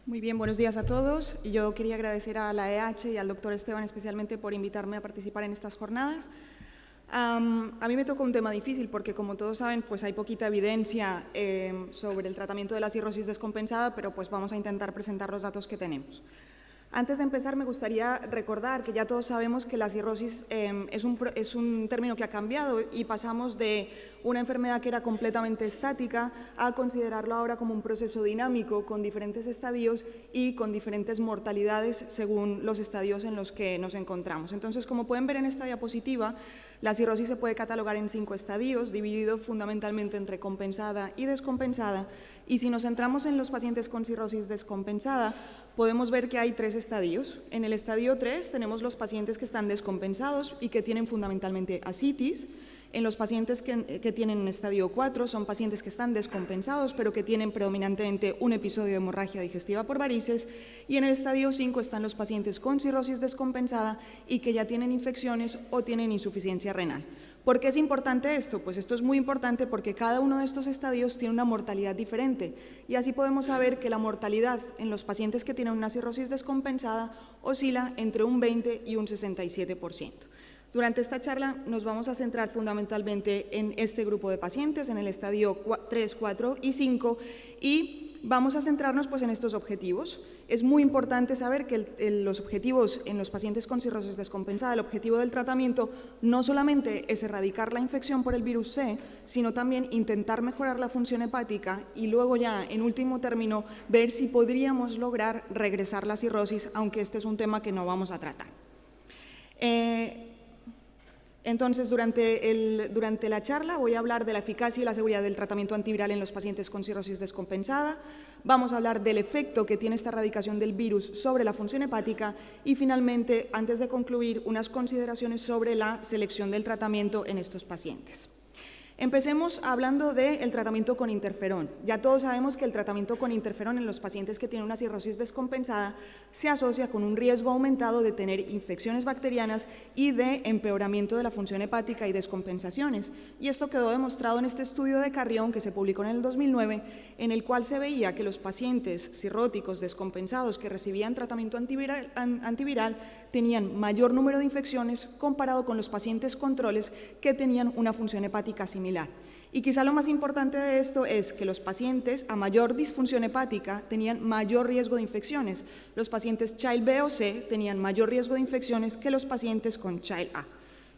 Muy bien, buenos días a todos. Y yo quería agradecer a la EH y al doctor Esteban especialmente por invitarme a participar en estas jornadas. A mí me tocó un tema difícil porque, como todos saben, pues hay poquita evidencia sobre el tratamiento de la cirrosis descompensada, pero pues vamos a intentar presentar los datos que tenemos. Antes de empezar, me gustaría recordar que ya todos sabemos que la cirrosis es un término que ha cambiado y pasamos de una enfermedad que era completamente estática a considerarlo ahora como un proceso dinámico con diferentes estadios y con diferentes mortalidades según los estadios en los que nos encontramos. Entonces, como pueden ver en esta diapositiva, la cirrosis se puede catalogar en 5 estadios, dividido fundamentalmente entre compensada y descompensada. Y si nos centramos en los pacientes con cirrosis descompensada, podemos ver que hay 3 estadios. En el estadio 3 tenemos los pacientes que están descompensados y que tienen fundamentalmente ascitis. En los pacientes que tienen en estadio 4 son pacientes que están descompensados pero que tienen predominantemente un episodio de hemorragia digestiva por varices, y en el estadio 5 están los pacientes con cirrosis descompensada y que ya tienen infecciones o tienen insuficiencia renal. ¿Por qué es importante esto? Pues esto es muy importante porque cada uno de estos estadios tiene una mortalidad diferente y así podemos saber que la mortalidad en los pacientes que tienen una cirrosis descompensada oscila entre un 20 y un 67%. Durante esta charla nos vamos a centrar fundamentalmente en este grupo de pacientes, en el estadio 3, 4 y 5, y vamos a centrarnos pues en estos objetivos. Es muy importante saber que los objetivos en los pacientes con cirrosis descompensada, el objetivo del tratamiento no solamente es erradicar la infección por el virus C, sino también intentar mejorar la función hepática y luego ya, en último término, ver si podríamos lograr regresar la cirrosis, aunque este es un tema que no vamos a tratar. Entonces, durante la charla voy a hablar de la eficacia y la seguridad del tratamiento antiviral en los pacientes con cirrosis descompensada, vamos a hablar del efecto que tiene esta erradicación del virus sobre la función hepática y finalmente, antes de concluir, unas consideraciones sobre la selección del tratamiento en estos pacientes. Empecemos hablando del tratamiento con interferón. Ya todos sabemos que el tratamiento con interferón en los pacientes que tienen una cirrosis descompensada se asocia con un riesgo aumentado de tener infecciones bacterianas y de empeoramiento de la función hepática y descompensaciones. Y esto quedó demostrado en este estudio de Carrión que se publicó en el 2009, en el cual se veía que los pacientes cirróticos descompensados que recibían tratamiento antiviral tenían mayor número de infecciones comparado con los pacientes controles que tenían una función hepática similar. Y quizá lo más importante de esto es que los pacientes a mayor disfunción hepática tenían mayor riesgo de infecciones. Los pacientes Child B o C tenían mayor riesgo de infecciones que los pacientes con Child A.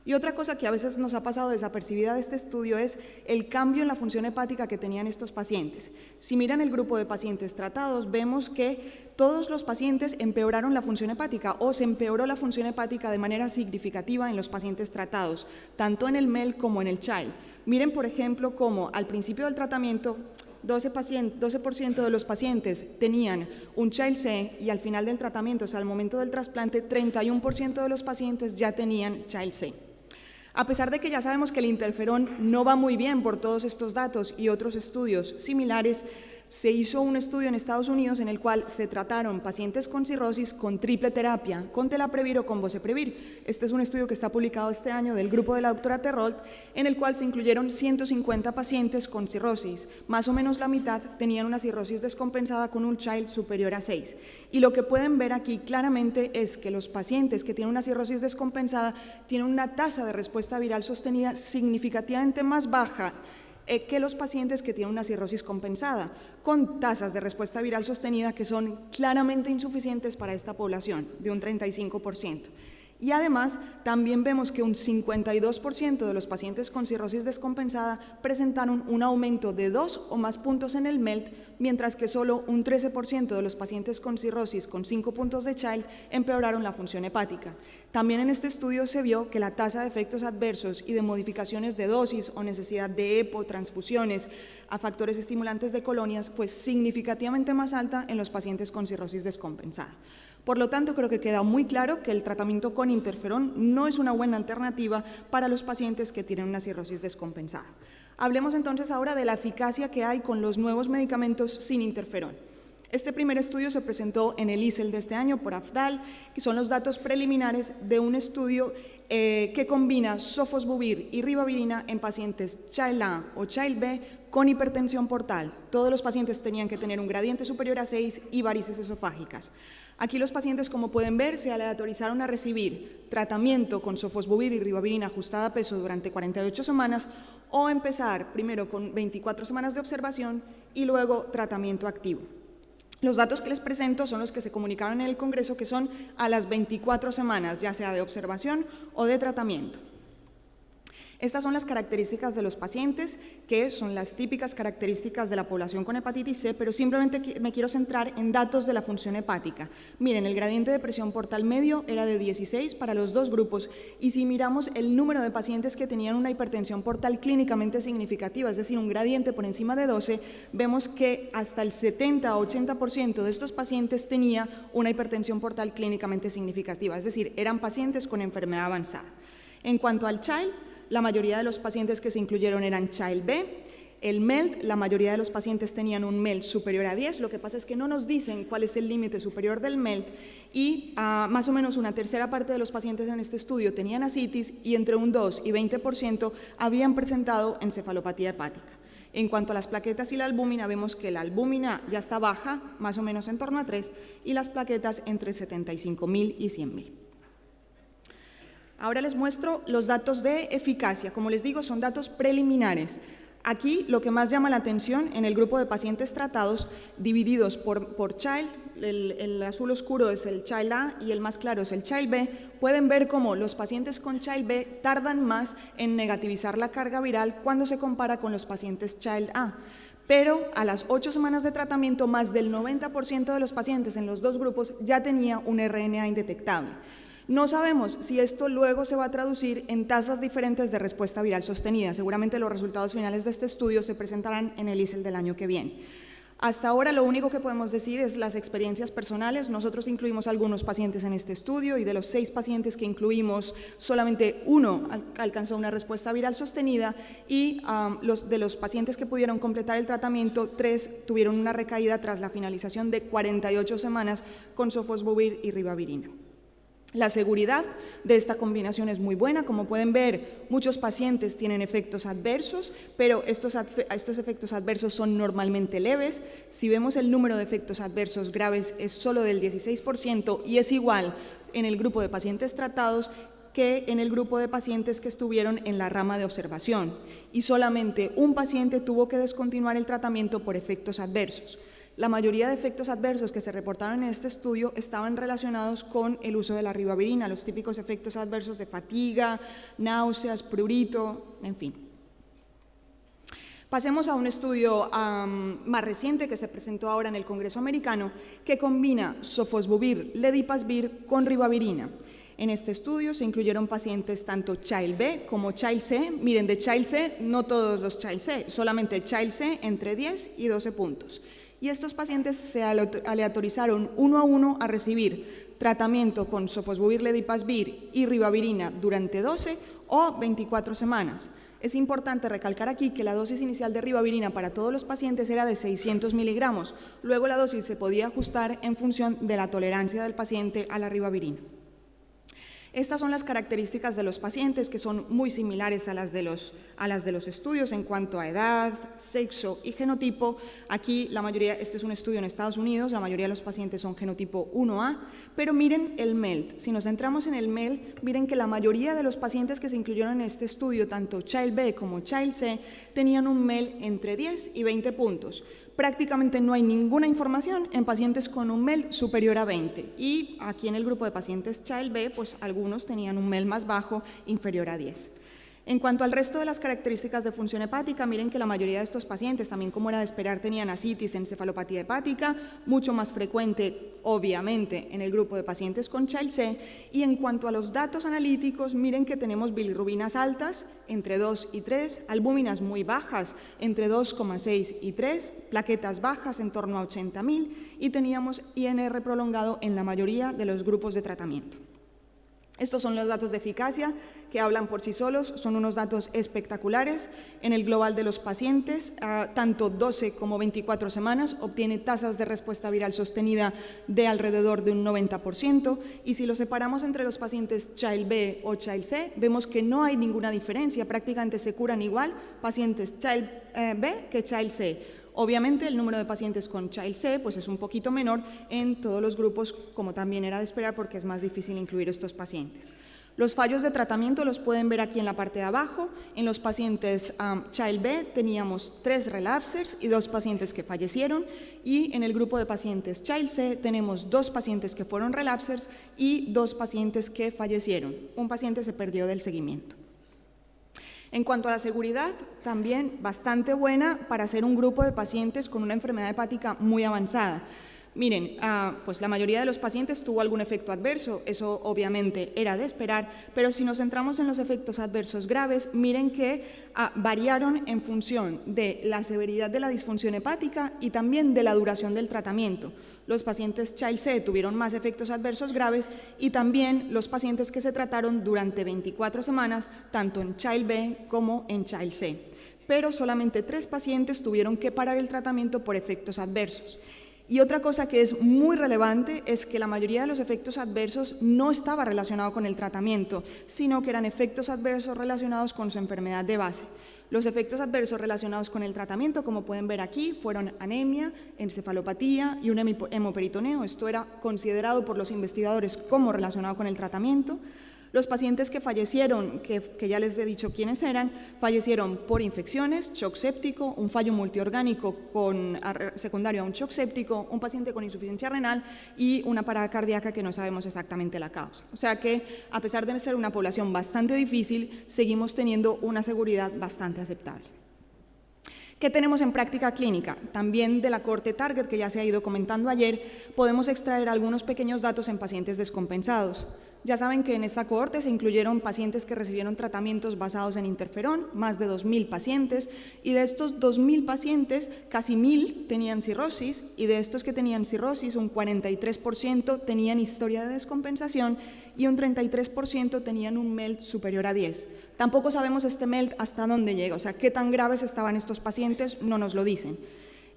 Y otra cosa que a veces nos ha pasado desapercibida de este estudio es el cambio en la función hepática que tenían estos pacientes. Si miran el grupo de pacientes tratados, vemos que todos los pacientes empeoraron la función hepática o se empeoró la función hepática de manera significativa en los pacientes tratados, tanto en el MEL como en el Child. Miren, por ejemplo, cómo al principio del tratamiento 12% de los pacientes tenían un Child C y al final del tratamiento, o sea, al momento del trasplante, 31% de los pacientes ya tenían Child C. A pesar de que ya sabemos que el interferón no va muy bien por todos estos datos y otros estudios similares, se hizo un estudio en Estados Unidos en el cual se trataron pacientes con cirrosis con triple terapia, con telaprevir o con boceprevir. Este es un estudio que está publicado este año del grupo de la doctora Terrolt, en el cual se incluyeron 150 pacientes con cirrosis. Más o menos la mitad tenían una cirrosis descompensada con un Child superior a 6. Y lo que pueden ver aquí claramente es que los pacientes que tienen una cirrosis descompensada tienen una tasa de respuesta viral sostenida significativamente más baja que los pacientes que tienen una cirrosis compensada, con tasas de respuesta viral sostenida que son claramente insuficientes para esta población, de un 35%. Y además, también vemos que un 52% de los pacientes con cirrosis descompensada presentaron un aumento de 2 o más puntos en el MELT, mientras que solo un 13% de los pacientes con cirrosis con 5 puntos de Child empeoraron la función hepática. También en este estudio se vio que la tasa de efectos adversos y de modificaciones de dosis o necesidad de EPO, transfusiones a factores estimulantes de colonias fue significativamente más alta en los pacientes con cirrosis descompensada. Por lo tanto, creo que queda muy claro que el tratamiento con interferón no es una buena alternativa para los pacientes que tienen una cirrosis descompensada. Hablemos entonces ahora de la eficacia que hay con los nuevos medicamentos sin interferón. Este primer estudio se presentó en el ISEL de este año por AFDAL, que son los datos preliminares de un estudio que combina sofosbuvir y ribavirina en pacientes Child A o Child B con hipertensión portal. Todos los pacientes tenían que tener un gradiente superior a 6 y varices esofágicas. Aquí los pacientes, como pueden ver, se aleatorizaron a recibir tratamiento con sofosbuvir y ribavirina ajustada a peso durante 48 semanas o empezar primero con 24 semanas de observación y luego tratamiento activo. Los datos que les presento son los que se comunicaron en el Congreso, que son a las 24 semanas, ya sea de observación o de tratamiento. Estas son las características de los pacientes, que son las típicas características de la población con hepatitis C, pero simplemente me quiero centrar en datos de la función hepática. Miren, el gradiente de presión portal medio era de 16 para los dos grupos, y si miramos el número de pacientes que tenían una hipertensión portal clínicamente significativa, es decir, un gradiente por encima de 12, vemos que hasta el 70 o 80% de estos pacientes tenía una hipertensión portal clínicamente significativa, es decir, eran pacientes con enfermedad avanzada. En cuanto al CHILD, la mayoría de los pacientes que se incluyeron eran Child B. El MELT, la mayoría de los pacientes tenían un MELT superior a 10, lo que pasa es que no nos dicen cuál es el límite superior del MELT, y más o menos una tercera parte de los pacientes en este estudio tenían ascitis y entre un 2 y 20% habían presentado encefalopatía hepática. En cuanto a las plaquetas y la albúmina, vemos que la albúmina ya está baja, más o menos en torno a 3, y las plaquetas entre 75.000 y 100.000. Ahora les muestro los datos de eficacia. Como les digo, son datos preliminares. Aquí lo que más llama la atención en el grupo de pacientes tratados, divididos por Child, el azul oscuro es el Child A y el más claro es el Child B, pueden ver cómo los pacientes con Child B tardan más en negativizar la carga viral cuando se compara con los pacientes Child A. Pero a las 8 semanas de tratamiento, más del 90% de los pacientes en los dos grupos ya tenía un RNA indetectable. No sabemos si esto luego se va a traducir en tasas diferentes de respuesta viral sostenida. Seguramente los resultados finales de este estudio se presentarán en el ISEL del año que viene. Hasta ahora lo único que podemos decir es las experiencias personales. Nosotros incluimos algunos pacientes en este estudio y de los 6 pacientes que incluimos, solamente 1 alcanzó una respuesta viral sostenida y de los pacientes que pudieron completar el tratamiento, 3 tuvieron una recaída tras la finalización de 48 semanas con sofosbuvir y ribavirina. La seguridad de esta combinación es muy buena. Como pueden ver, muchos pacientes tienen efectos adversos, pero estos efectos adversos son normalmente leves. Si vemos el número de efectos adversos graves es solo del 16% y es igual en el grupo de pacientes tratados que en el grupo de pacientes que estuvieron en la rama de observación. Y solamente un paciente tuvo que descontinuar el tratamiento por efectos adversos. La mayoría de efectos adversos que se reportaron en este estudio estaban relacionados con el uso de la ribavirina, los típicos efectos adversos de fatiga, náuseas, prurito, en fin. Pasemos a un estudio más reciente que se presentó ahora en el Congreso americano, que combina sofosbuvir, ledipasvir con ribavirina. En este estudio se incluyeron pacientes tanto Child B como Child C. Miren, de Child C, no todos los Child C, solamente Child C entre 10 y 12 puntos. Y estos pacientes se aleatorizaron uno a uno a recibir tratamiento con sofosbuvir, ledipasvir y ribavirina durante 12 o 24 semanas. Es importante recalcar aquí que la dosis inicial de ribavirina para todos los pacientes era de 600 miligramos. Luego la dosis se podía ajustar en función de la tolerancia del paciente a la ribavirina. Estas son las características de los pacientes, que son muy similares a las de los estudios en cuanto a edad, sexo y genotipo. Aquí la mayoría, este es un estudio en Estados Unidos, la mayoría de los pacientes son genotipo 1A, pero miren el MELT. Si nos centramos en el MELT, miren que la mayoría de los pacientes que se incluyeron en este estudio, tanto Child B como Child C, tenían un MELT entre 10 y 20 puntos. Prácticamente no hay ninguna información en pacientes con un MELT superior a 20 y aquí en el grupo de pacientes Child B, pues algunos tenían un MELT más bajo, inferior a 10. En cuanto al resto de las características de función hepática, miren que la mayoría de estos pacientes, también como era de esperar, tenían ascitis, encefalopatía hepática, mucho más frecuente, obviamente, en el grupo de pacientes con Child C. Y en cuanto a los datos analíticos, miren que tenemos bilirrubinas altas, entre 2 y 3, albúminas muy bajas, entre 2,6 y 3, plaquetas bajas, en torno a 80.000, y teníamos INR prolongado en la mayoría de los grupos de tratamiento. Estos son los datos de eficacia que hablan por sí solos, son unos datos espectaculares. En el global de los pacientes, tanto 12 como 24 semanas obtiene tasas de respuesta viral sostenida de alrededor de un 90%, y si lo separamos entre los pacientes Child B o Child C, vemos que no hay ninguna diferencia, prácticamente se curan igual pacientes Child B que Child C. Obviamente el número de pacientes con Child C pues es un poquito menor en todos los grupos, como también era de esperar, porque es más difícil incluir estos pacientes. Los fallos de tratamiento los pueden ver aquí en la parte de abajo. En los pacientes Child B teníamos 3 relapsers y 2 pacientes que fallecieron, y en el grupo de pacientes Child C tenemos 2 pacientes que fueron relapsers y 2 pacientes que fallecieron. Un paciente se perdió del seguimiento. En cuanto a la seguridad, también bastante buena para ser un grupo de pacientes con una enfermedad hepática muy avanzada. Miren, pues la mayoría de los pacientes tuvo algún efecto adverso, eso obviamente era de esperar, pero si nos centramos en los efectos adversos graves, miren que variaron en función de la severidad de la disfunción hepática y también de la duración del tratamiento. Los pacientes Child C tuvieron más efectos adversos graves, y también los pacientes que se trataron durante 24 semanas, tanto en Child B como en Child C. Pero solamente 3 pacientes tuvieron que parar el tratamiento por efectos adversos. Y otra cosa que es muy relevante es que la mayoría de los efectos adversos no estaba relacionado con el tratamiento, sino que eran efectos adversos relacionados con su enfermedad de base. Los efectos adversos relacionados con el tratamiento, como pueden ver aquí, fueron anemia, encefalopatía y un hemoperitoneo. Esto era considerado por los investigadores como relacionado con el tratamiento. Los pacientes que fallecieron, que ya les he dicho quiénes eran, fallecieron por infecciones, shock séptico, un fallo multiorgánico secundario a un shock séptico, un paciente con insuficiencia renal y una parada cardíaca que no sabemos exactamente la causa. O sea que, a pesar de ser una población bastante difícil, seguimos teniendo una seguridad bastante aceptable. ¿Qué tenemos en práctica clínica? También de la cohorte Target, que ya se ha ido comentando ayer, podemos extraer algunos pequeños datos en pacientes descompensados. Ya saben que en esta cohorte se incluyeron pacientes que recibieron tratamientos basados en interferón, más de 2.000 pacientes, y de estos 2.000 pacientes, casi 1.000 tenían cirrosis, y de estos que tenían cirrosis, un 43% tenían historia de descompensación y un 33% tenían un MELT superior a 10. Tampoco sabemos este MELT hasta dónde llega, o sea, qué tan graves estaban estos pacientes, no nos lo dicen.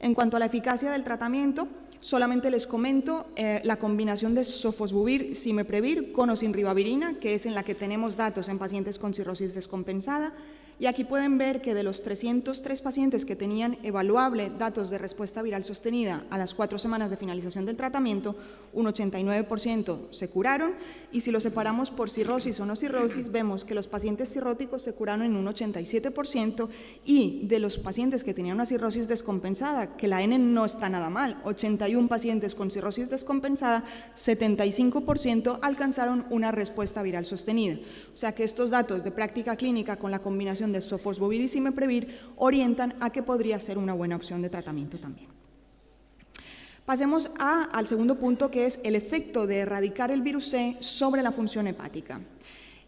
En cuanto a la eficacia del tratamiento, solamente les comento la combinación de sofosbuvir, simeprevir con o sin ribavirina, que es en la que tenemos datos en pacientes con cirrosis descompensada. Y aquí pueden ver que de los 303 pacientes que tenían evaluable datos de respuesta viral sostenida a las 4 semanas de finalización del tratamiento, un 89% se curaron, y si lo separamos por cirrosis o no cirrosis, vemos que los pacientes cirróticos se curaron en un 87%, y de los pacientes que tenían una cirrosis descompensada, que la N no está nada mal, 81 pacientes con cirrosis descompensada, 75% alcanzaron una respuesta viral sostenida. O sea que estos datos de práctica clínica con la combinación de sofosbuvir y simeprevir orientan a que podría ser una buena opción de tratamiento también. Pasemos al segundo punto, que es el efecto de erradicar el virus C sobre la función hepática.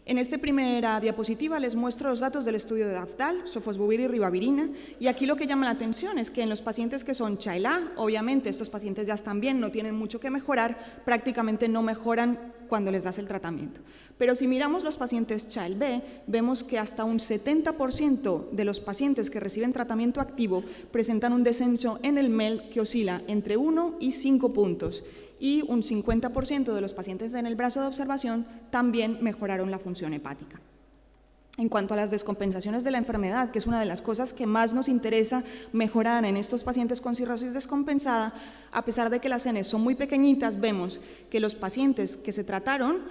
En esta primera diapositiva les muestro los datos del estudio de Dafdal, sofosbuvir y ribavirina, y aquí lo que llama la atención es que en los pacientes que son Child A, obviamente estos pacientes ya están bien, no tienen mucho que mejorar, prácticamente no mejoran cuando les das el tratamiento. Pero si miramos los pacientes Child B, vemos que hasta un 70% de los pacientes que reciben tratamiento activo presentan un descenso en el MELT que oscila entre 1 y 5 puntos. Y un 50% de los pacientes en el brazo de observación también mejoraron la función hepática. En cuanto a las descompensaciones de la enfermedad, que es una de las cosas que más nos interesa mejorar en estos pacientes con cirrosis descompensada, a pesar de que las N son muy pequeñitas, vemos que los pacientes que se trataron,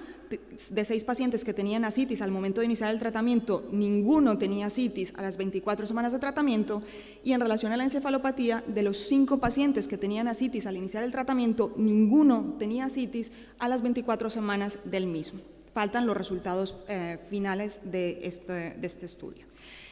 de 6 pacientes que tenían ascitis al momento de iniciar el tratamiento, ninguno tenía ascitis a las 24 semanas de tratamiento, y en relación a la encefalopatía, de los 5 pacientes que tenían ascitis al iniciar el tratamiento, ninguno tenía ascitis a las 24 semanas del mismo. Faltan los resultados finales de este estudio.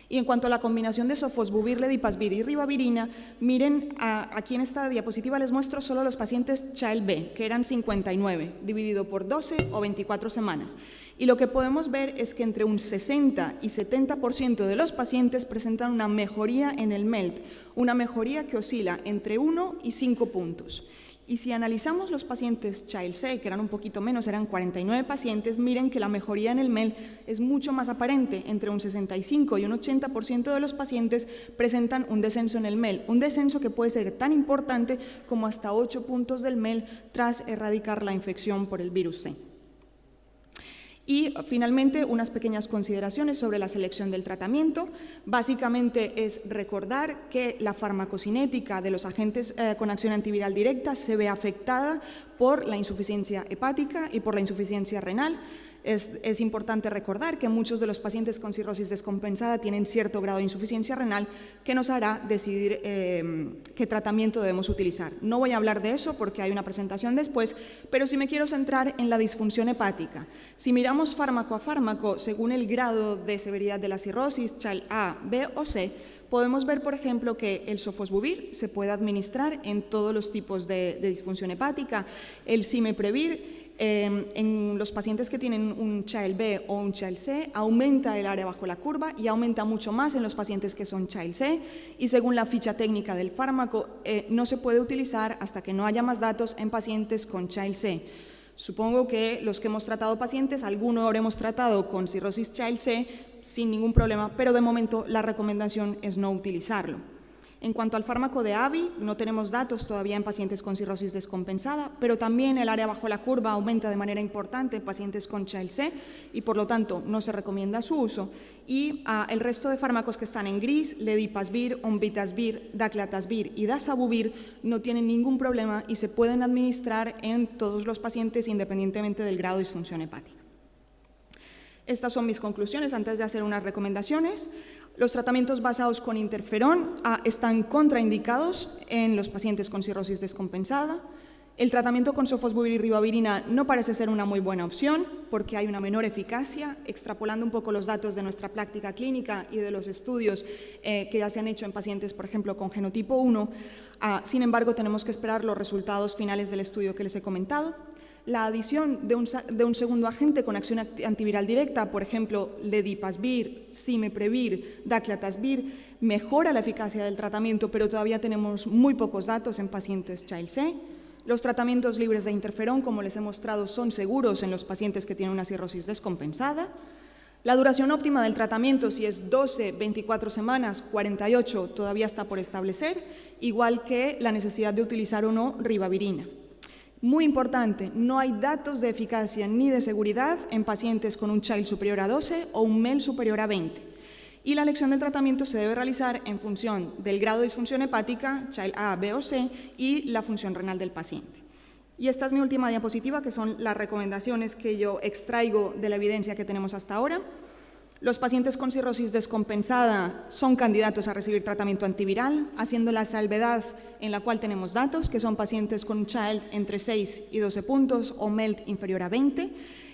Y en cuanto a la combinación de sofosbuvir, ledipasvir y ribavirina, miren, aquí en esta diapositiva les muestro solo los pacientes Child B, que eran 59, dividido por 12 o 24 semanas. Y lo que podemos ver es que entre un 60 y 70% de los pacientes presentan una mejoría en el MELT, una mejoría que oscila entre 1 y 5 puntos. Y si analizamos los pacientes Child C, que eran un poquito menos, eran 49 pacientes, miren que la mejoría en el MEL es mucho más aparente. Entre un 65 y un 80% de los pacientes presentan un descenso en el MEL, un descenso que puede ser tan importante como hasta 8 puntos del MEL tras erradicar la infección por el virus C. Y finalmente, unas pequeñas consideraciones sobre la selección del tratamiento. Básicamente es recordar que la farmacocinética de los agentes con acción antiviral directa se ve afectada por la insuficiencia hepática y por la insuficiencia renal. Es importante recordar que muchos de los pacientes con cirrosis descompensada tienen cierto grado de insuficiencia renal que nos hará decidir qué tratamiento debemos utilizar. No voy a hablar de eso porque hay una presentación después, pero sí me quiero centrar en la disfunción hepática. Si miramos fármaco a fármaco, según el grado de severidad de la cirrosis, Child A, B o C, podemos ver, por ejemplo, que el sofosbuvir se puede administrar en todos los tipos de disfunción hepática, el cimeprevir en los pacientes que tienen un Child B o un Child C aumenta el área bajo la curva y aumenta mucho más en los pacientes que son Child C, y según la ficha técnica del fármaco no se puede utilizar hasta que no haya más datos en pacientes con Child C. Supongo que los que hemos tratado pacientes, alguno habremos tratado con cirrosis Child C sin ningún problema, pero de momento la recomendación es no utilizarlo. En cuanto al fármaco de AVI, no tenemos datos todavía en pacientes con cirrosis descompensada, pero también el área bajo la curva aumenta de manera importante en pacientes con Child C y por lo tanto no se recomienda su uso. Y el resto de fármacos que están en gris, ledipasvir, onvitasvir, daclatasvir y dasabuvir, no tienen ningún problema y se pueden administrar en todos los pacientes independientemente del grado de disfunción hepática. Estas son mis conclusiones antes de hacer unas recomendaciones. Los tratamientos basados con interferón están contraindicados en los pacientes con cirrosis descompensada. El tratamiento con sofosbuvir y ribavirina no parece ser una muy buena opción porque hay una menor eficacia. Extrapolando un poco los datos de nuestra práctica clínica y de los estudios que ya se han hecho en pacientes, por ejemplo, con genotipo 1, sin embargo, tenemos que esperar los resultados finales del estudio que les he comentado. La adición de un segundo agente con acción antiviral directa, por ejemplo, ledipasvir, cimeprevir, daclatasvir, mejora la eficacia del tratamiento, pero todavía tenemos muy pocos datos en pacientes Child C. Los tratamientos libres de interferón, como les he mostrado, son seguros en los pacientes que tienen una cirrosis descompensada. La duración óptima del tratamiento, si es 12, 24 semanas, 48, todavía está por establecer, igual que la necesidad de utilizar o no ribavirina. Muy importante, no hay datos de eficacia ni de seguridad en pacientes con un Child superior a 12 o un MEL superior a 20. Y la elección del tratamiento se debe realizar en función del grado de disfunción hepática, Child A, B o C, y la función renal del paciente. Y esta es mi última diapositiva, que son las recomendaciones que yo extraigo de la evidencia que tenemos hasta ahora. Los pacientes con cirrosis descompensada son candidatos a recibir tratamiento antiviral, haciendo la salvedad en la cual tenemos datos, que son pacientes con Child entre 6 y 12 puntos o MELT inferior a 20.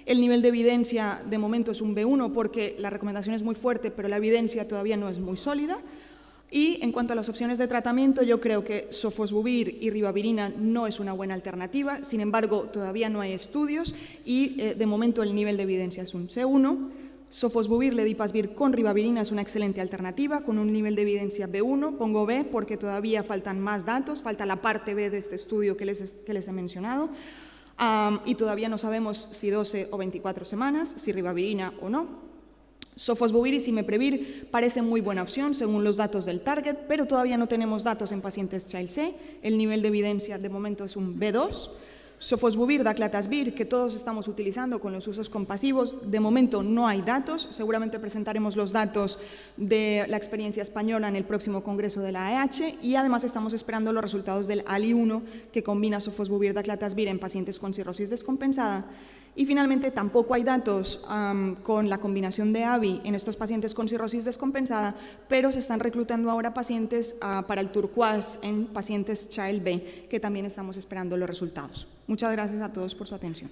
El nivel de evidencia de momento es un B1 porque la recomendación es muy fuerte, pero la evidencia todavía no es muy sólida. Y en cuanto a las opciones de tratamiento, yo creo que sofosbuvir y ribavirina no es una buena alternativa, sin embargo, todavía no hay estudios y de momento el nivel de evidencia es un C1. Sofosbuvir, ledipasvir con ribavirina es una excelente alternativa con un nivel de evidencia B1, pongo B porque todavía faltan más datos, falta la parte B de este estudio que les he mencionado y todavía no sabemos si 12 o 24 semanas, si ribavirina o no. Sofosbuvir y cimeprevir parece muy buena opción según los datos del Target, pero todavía no tenemos datos en pacientes Child C, el nivel de evidencia de momento es un B2. Sofosbuvir, daclatasvir, que todos estamos utilizando con los usos compasivos, de momento no hay datos, seguramente presentaremos los datos de la experiencia española en el próximo congreso de la AEH y además estamos esperando los resultados del ALI-1 que combina sofosbuvir, daclatasvir en pacientes con cirrosis descompensada. Y finalmente tampoco hay datos con la combinación de AVI en estos pacientes con cirrosis descompensada, pero se están reclutando ahora pacientes para el Turquoise en pacientes Child B, que también estamos esperando los resultados. Muchas gracias a todos por su atención.